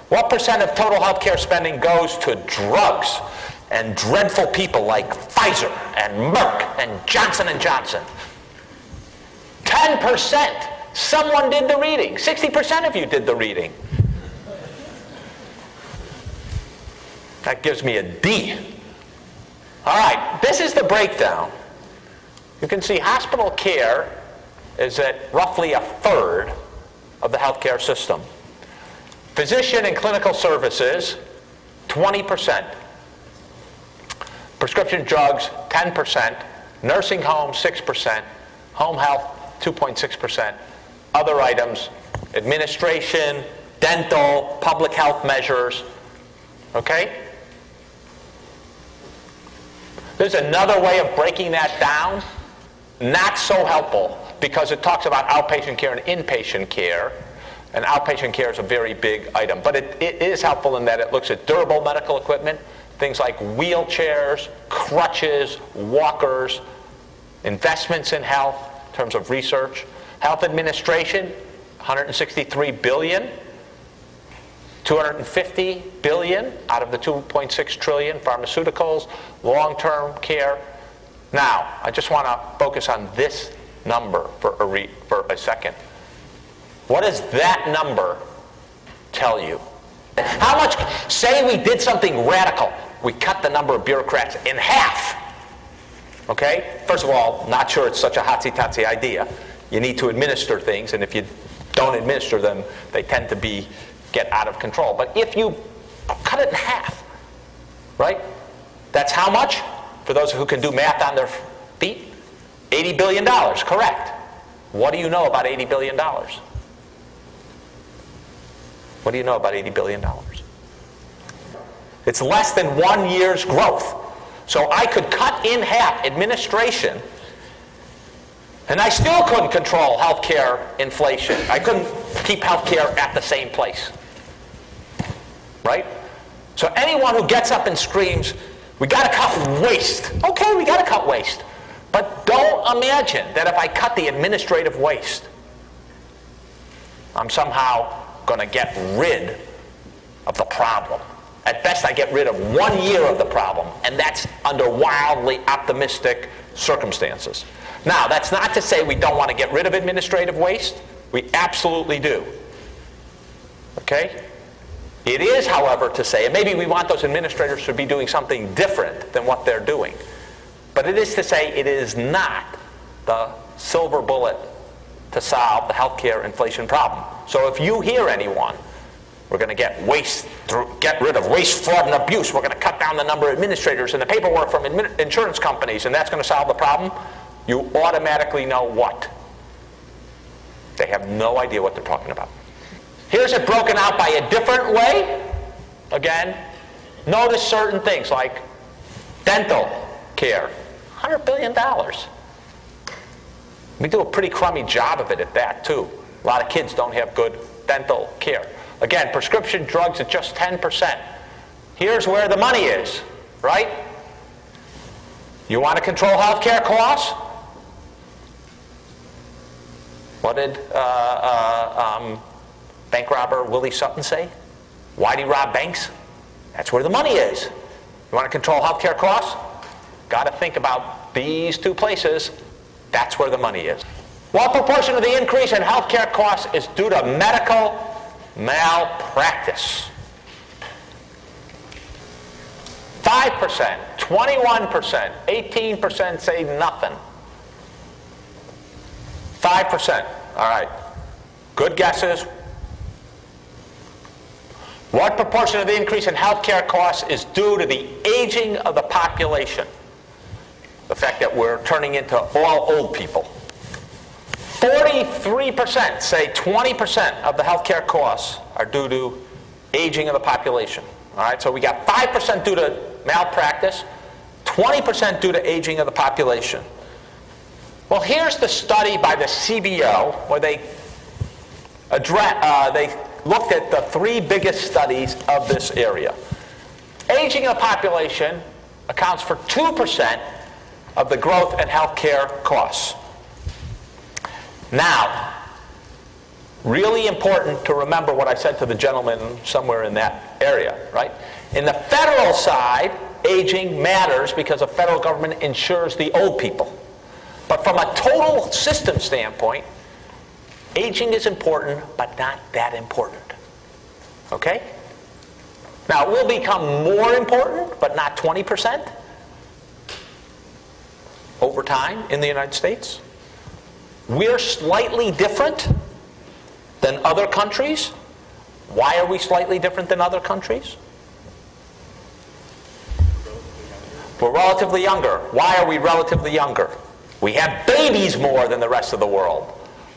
What percent of total healthcare spending goes to drugs and dreadful people like Pfizer and Merck and Johnson & Johnson? 10%. Someone did the reading. 60% of you did the reading. That gives me a D. All right, this is the breakdown. You can see hospital care is at roughly a third of the healthcare system. Physician and clinical services, 20%. Prescription drugs, 10%. Nursing homes, 6%. Home health, 2.6%. Other items, administration, dental, public health measures. Okay? There's another way of breaking that down. Not so helpful, because it talks about outpatient care and inpatient care. And outpatient care is a very big item. But it is helpful in that it looks at durable medical equipment, things like wheelchairs, crutches, walkers, investments in health in terms of research. Health administration, $163 billion. $250 billion out of the $2.6 trillion. Pharmaceuticals, long-term care. Now, I just want to focus on this number for a second. What does that number tell you? How much, say we did something radical. We cut the number of bureaucrats in half. Okay? First of all, not sure it's such a hotsy-totsy idea. You need to administer things, and if you don't administer them, they tend to get out of control. But if you cut it in half, right? That's how much? For those who can do math on their feet? $80 billion, correct. What do you know about $80 billion? What do you know about $80 billion? It's less than 1 year's growth. So I could cut in half administration, and I still couldn't control healthcare inflation. I couldn't keep healthcare at the same place. Right? So anyone who gets up and screams, we got to cut waste. Okay, we got to cut waste. But don't imagine that if I cut the administrative waste, I'm somehow going to get rid of the problem. At best, I get rid of 1 year of the problem, and that's under wildly optimistic circumstances. Now, that's not to say we don't want to get rid of administrative waste. We absolutely do. Okay? It is, however, to say, and maybe we want those administrators to be doing something different than what they're doing. But it is to say it is not the silver bullet to solve the healthcare inflation problem. So if you hear anyone, we're going to get rid of waste, fraud, and abuse, we're going to cut down the number of administrators and the paperwork from insurance companies, and that's going to solve the problem, you automatically know what? They have no idea what they're talking about. Here's it broken out by a different way. Again, notice certain things like dental care, $100 billion. We do a pretty crummy job of it at that, too. A lot of kids don't have good dental care. Again, prescription drugs at just 10%. Here's where the money is, right? You want to control healthcare costs? What did bank robber Willie Sutton say? Why'd he rob banks? That's where the money is. You want to control healthcare costs? Got to think about these two places. That's where the money is. What proportion of the increase in healthcare costs is due to medical malpractice? 5%, 21%, 18% say nothing. 5%. All right. Good guesses. What proportion of the increase in healthcare costs is due to the aging of the population? The fact that we're turning into all old people. 43% say 20% of the healthcare costs are due to aging of the population. All right, so we got 5% due to malpractice, 20% due to aging of the population. Well, here's the study by the CBO where they looked at the three biggest studies of this area. Aging of the population accounts for 2% of the growth in healthcare costs. Now, Really important to remember what I said to the gentleman somewhere in that area, right? In the federal side, aging matters because the federal government insures the old people. But from a total system standpoint, aging is important, but not that important. Okay? Now, it will become more important, but not 20% over time in the United States. We're slightly different than other countries. Why are we slightly different than other countries? We're relatively younger. Why are we relatively younger? We have babies more than the rest of the world.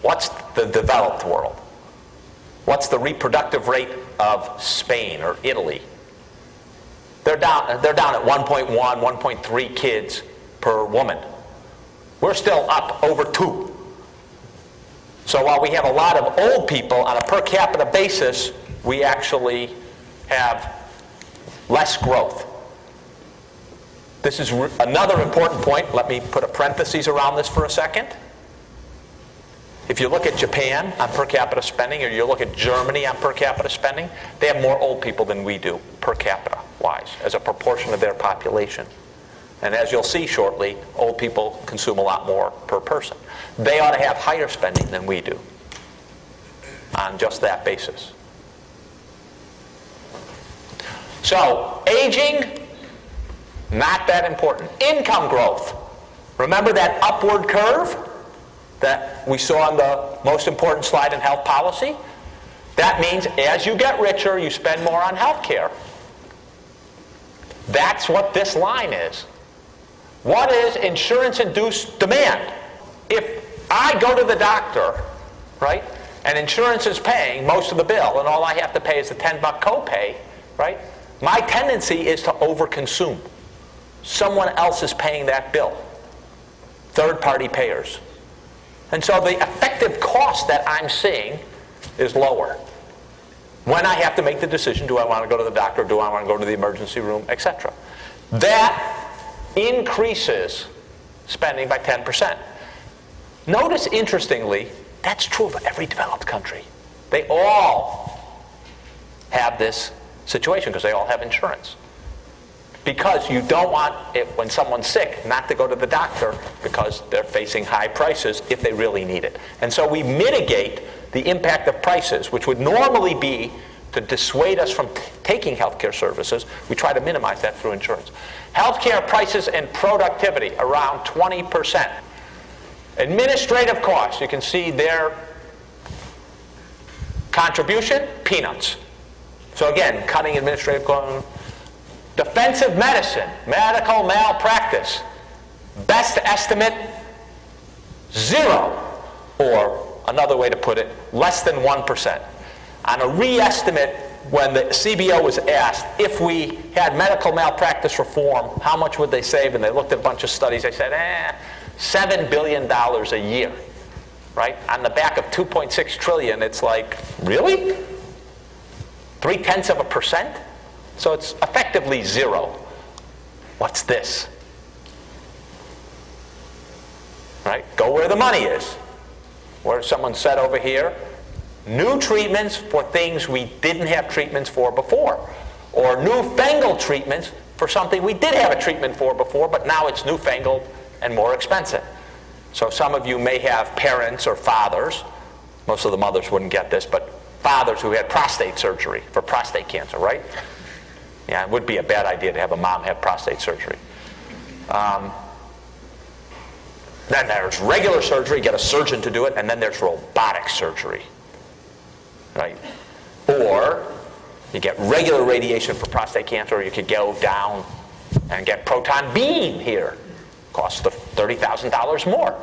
What's the developed world? What's the reproductive rate of Spain or Italy? They're down at 1.1, 1.3 kids per woman. We're still up over 2. So while we have a lot of old people on a per capita basis, we actually have less growth. This is another important point. Let me put a parenthesis around this for a second. If you look at Japan on per capita spending, or you look at Germany on per capita spending, they have more old people than we do per capita wise as a proportion of their population. And as you'll see shortly, old people consume a lot more per person. They ought to have higher spending than we do on just that basis. So, aging, not that important. Income growth. Remember that upward curve that we saw on the most important slide in health policy? That means as you get richer, you spend more on health care. That's what this line is. What is insurance-induced demand? If I go to the doctor, right, and insurance is paying most of the bill, and all I have to pay is the $10 copay, right, my tendency is to overconsume. Someone else is paying that bill. Third-party payers. And so the effective cost that I'm seeing is lower. When I have to make the decision, do I want to go to the doctor, do I want to go to the emergency room, etc. That increases spending by 10%. Notice, interestingly, that's true of every developed country. They all have this situation because they all have insurance. Because you don't want it, when someone's sick, not to go to the doctor because they're facing high prices if they really need it. And so we mitigate the impact of prices, which would normally be to dissuade us from taking healthcare services. We try to minimize that through insurance. Healthcare prices and productivity, around 20%. Administrative costs, you can see their contribution, peanuts. So again, cutting administrative costs. Defensive medicine, medical malpractice, best estimate, 0. Or another way to put it, less than 1%. On a re-estimate, when the CBO was asked if we had medical malpractice reform, how much would they save? And they looked at a bunch of studies. They said, $7 billion a year, right? On the back of $2.6 trillion, it's like, really? 0.3%? So it's effectively 0. What's this? Right? Go where the money is. Where someone said over here, new treatments for things we didn't have treatments for before. Or newfangled treatments for something we did have a treatment for before, but now it's newfangled and more expensive. So some of you may have parents or fathers, most of the mothers wouldn't get this, but fathers who had prostate surgery for prostate cancer, right? Yeah, it would be a bad idea to have a mom have prostate surgery. Then there's regular surgery, get a surgeon to do it, and then there's robotic surgery, right? Or you get regular radiation for prostate cancer, or you could go down and get proton beam here. Costs $30,000 more.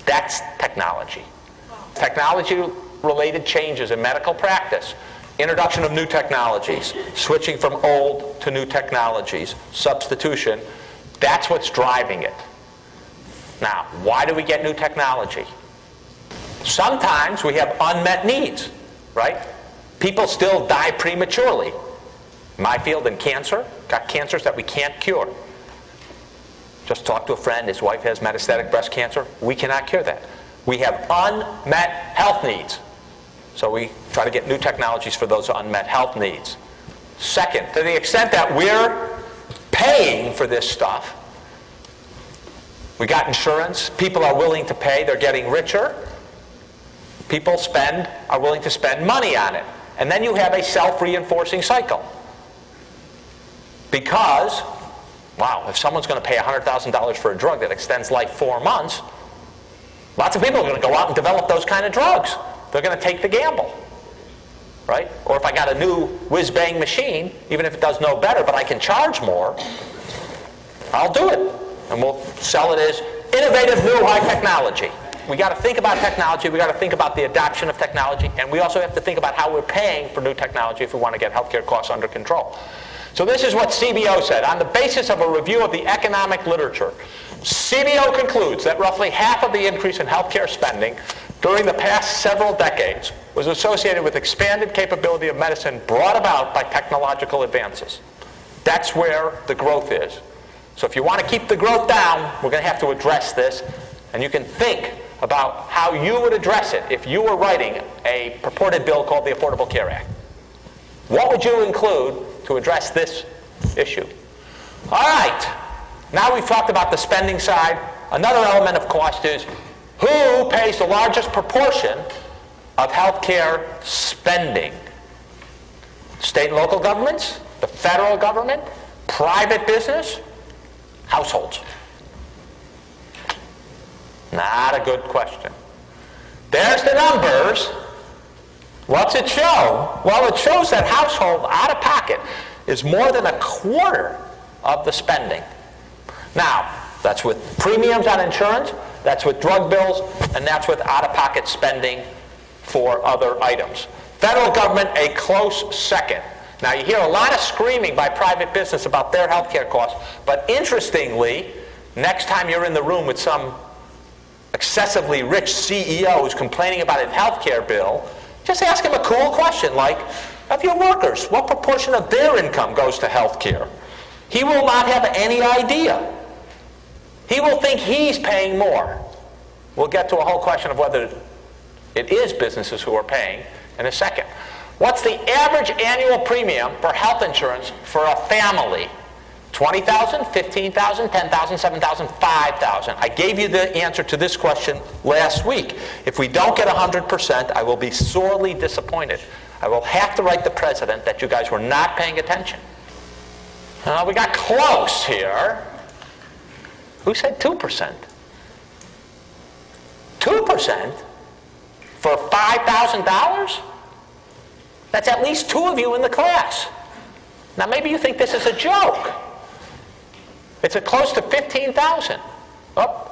That's technology. Technology-related changes in medical practice. Introduction of new technologies, switching from old to new technologies, substitution, that's what's driving it. Now, why do we get new technology? Sometimes we have unmet needs, right? People still die prematurely. My field in cancer, got cancers that we can't cure. Just talked to a friend, his wife has metastatic breast cancer. We cannot cure that. We have unmet health needs. So we try to get new technologies for those unmet health needs. Second, to the extent that we're paying for this stuff, we got insurance, people are willing to pay, they're getting richer, people are willing to spend money on it. And then you have a self-reinforcing cycle. Because, wow, if someone's going to pay $100,000 for a drug that extends life 4 months, lots of people are going to go out and develop those kind of drugs. They're going to take the gamble, right? Or if I got a new whiz-bang machine, even if it does no better, but I can charge more, I'll do it. And we'll sell it as innovative, new, high technology. We got to think about technology. We got to think about the adoption of technology. And we also have to think about how we're paying for new technology if we want to get healthcare costs under control. So this is what CBO said. On the basis of a review of the economic literature, CBO concludes that roughly half of the increase in healthcare spending during the past several decades was associated with expanded capability of medicine brought about by technological advances. That's where the growth is. So if you want to keep the growth down, we're going to have to address this. And you can think about how you would address it if you were writing a purported bill called the Affordable Care Act. What would you include to address this issue? All right. Now we've talked about the spending side. Another element of cost is who pays the largest proportion of healthcare spending? State and local governments, the federal government, private business, households. Not a good question. There's the numbers. What's it show? Well, it shows that household out of pocket is more than a quarter of the spending. Now, that's with premiums on insurance, that's with drug bills, and that's with out-of-pocket spending for other items. Federal government, a close second. Now, you hear a lot of screaming by private business about their healthcare costs, but interestingly, next time you're in the room with some excessively rich CEO who's complaining about his healthcare bill, just ask him a cool question like, of your workers, what proportion of their income goes to healthcare? He will not have any idea. He will think he's paying more. We'll get to a whole question of whether it is businesses who are paying in a second. What's the average annual premium for health insurance for a family? $20,000, $15,000, $10,000, $7,000, $5,000. I gave you the answer to this question last week. If we don't get 100%, I will be sorely disappointed. I will have to write the president that you guys were not paying attention. We got close here. Who said 2%? 2% for $5,000? That's at least 2 of you in the class. Now maybe you think this is a joke. It's close to 15,000. Oh,